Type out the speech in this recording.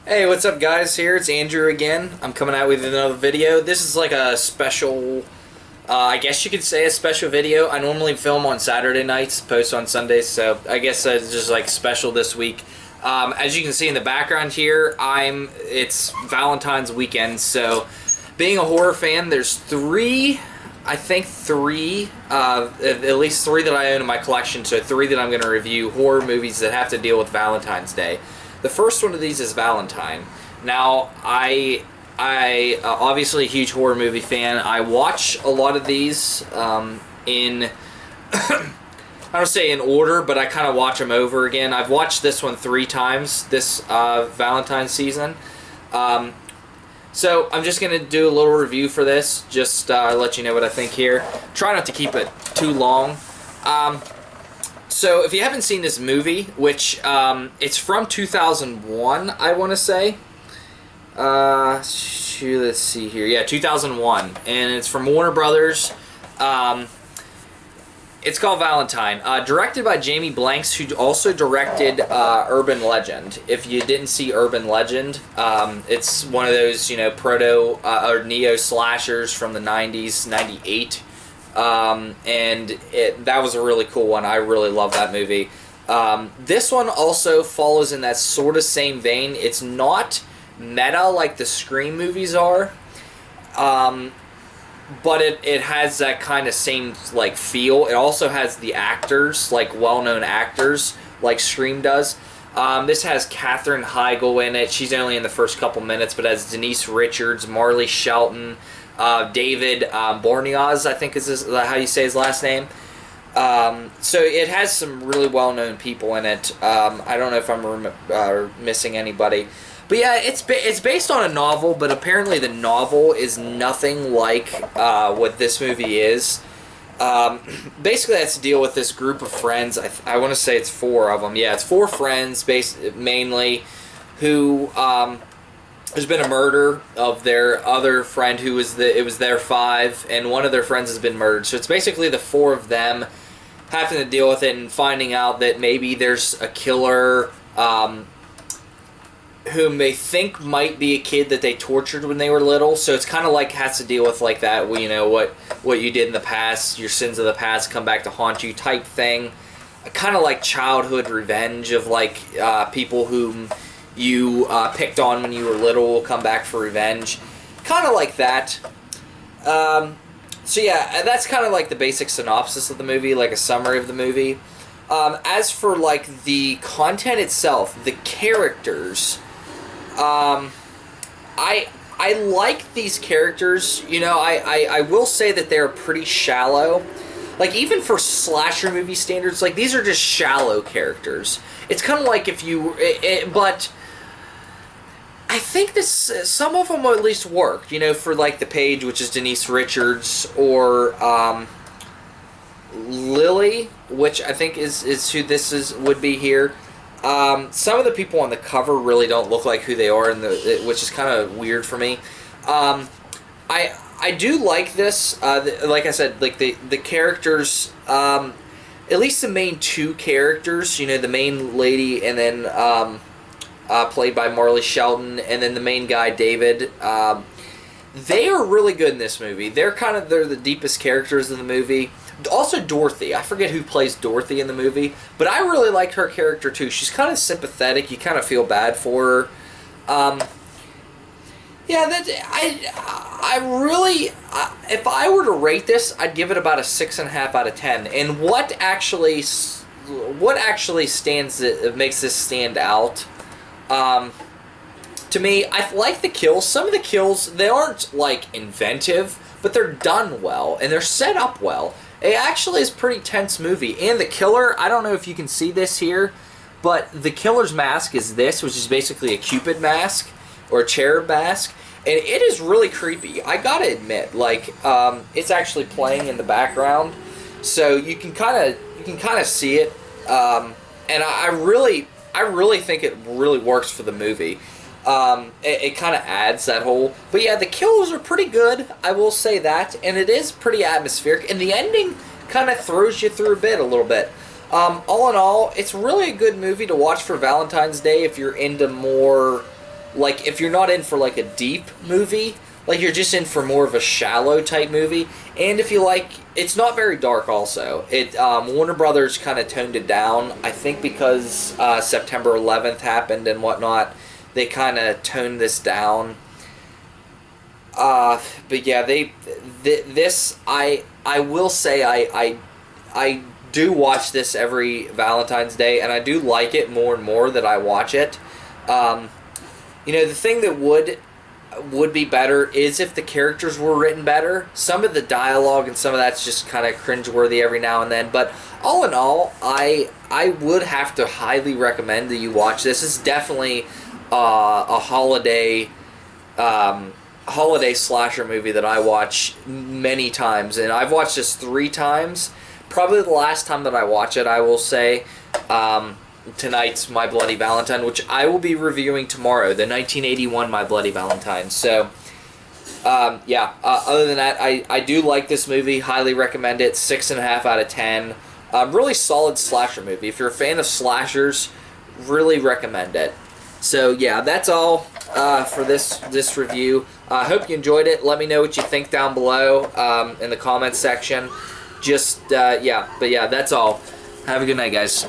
Hey, what's up guys? Here, it's Andrew again. I'm coming out with another video. This is like a special, I guess you could say a special video. I normally film on Saturday nights, post on Sundays, so I guess it's just like special this week. As you can see in the background here, it's Valentine's weekend, so being a horror fan, there's I think three, at least three that I own in my collection, so three that I'm going to review, horror movies that have to deal with Valentine's Day. The first one of these is Valentine. Now, obviously a huge horror movie fan. I watch a lot of these in, I don't say in order, but I kind of watch them over again. I've watched this one 3 times this Valentine season. So I'm just going to do a little review for this, just let you know what I think here. Try not to keep it too long. So if you haven't seen this movie, which it's from 2001, I want to say. Let's see here. Yeah, 2001. And it's from Warner Brothers. It's called Valentine. Directed by Jamie Blanks, who also directed Urban Legend. If you didn't see Urban Legend, it's one of those, proto or neo slashers from the 90s, 98. And that was a really cool one. I really love that movie. This one also follows in that sort of same vein. It's not meta like the Scream movies are, but it has that kind of same like feel. It also has the actors, like well-known actors, like Scream does. This has Katherine Heigl in it. She's only in the first couple minutes, but has Denise Richards, Marley Shelton, David Boreanaz, I think is how you say his last name. So it has some really well-known people in it. I don't know if I'm missing anybody. But yeah, it's based on a novel, but apparently the novel is nothing like what this movie is. Basically, that's to deal with this group of friends. I want to say it's 4 of them. Yeah, it's 4 friends, mainly, who there's been a murder of their other friend who was it was their 5, and one of their friends has been murdered. So it's basically the 4 of them having to deal with it and finding out that maybe there's a killer whom they think might be a kid that they tortured when they were little. So it's kind of like has to deal with like that, what you did in the past, your sins of the past come back to haunt you type thing. Kind of like childhood revenge of like people whom you picked on when you were little will come back for revenge. Kind of like that. So yeah, that's kind of like the basic synopsis of the movie, like a summary of the movie. As for like the content itself, the characters, I like these characters. I will say that they're pretty shallow. Like, even for slasher movie standards, like, these are just shallow characters. It's kind of like if you... but I think some of them will at least work, for, like, the Page, which is Denise Richards, or Lily, which I think is who this would be here. Some of the people on the cover really don't look like who they are, which is kind of weird for me. I do like this. Like I said, like the characters, at least the main 2 characters, the main lady and then played by Marley Shelton, and then the main guy, David, they are really good in this movie. They're the deepest characters in the movie. Also Dorothy. I forget who plays Dorothy in the movie, but I really like her character too. She's kind of sympathetic. You kind of feel bad for her. Yeah, I really, if I were to rate this, I'd give it about a 6.5 out of 10. And what actually makes this stand out? To me, I like the kills. Some of the kills, they aren't like inventive, but they're done well and they're set up well. It actually is a pretty tense movie. And the killer, I don't know if you can see this here, but the killer's mask is this, which is basically a Cupid mask or a cherub mask, and it is really creepy. I gotta admit, like, it's actually playing in the background, so you can kind of see it, and I really think it really works for the movie. It kind of adds that whole... But yeah, the kills are pretty good, I will say that, and it is pretty atmospheric, and the ending kind of throws you through a little bit. All in all, it's really a good movie to watch for Valentine's Day if you're into more like, if you're not in for, like, a deep movie, like, you're just in for more of a shallow type movie. And if you like, it's not very dark also. Warner Brothers kind of toned it down, I think because September 11th happened and whatnot. They kind of toned this down. But yeah, I will say I do watch this every Valentine's Day, and I do like it more and more that I watch it. The thing that would be better is if the characters were written better. Some of the dialogue and some of that's just kind of cringeworthy every now and then, but all in all, I would have to highly recommend that you watch this. It's definitely a holiday slasher movie that I watch many times, and I've watched this 3 times. Probably the last time that I watch it, I will say, tonight's My Bloody Valentine, which I will be reviewing tomorrow, the 1981 My Bloody Valentine. So, other than that, I do like this movie, highly recommend it, 6.5 out of 10. Really solid slasher movie. If you're a fan of slashers, really recommend it. So, yeah, that's all for this review. I hope you enjoyed it. Let me know what you think down below in the comments section. But yeah, that's all. Have a good night, guys.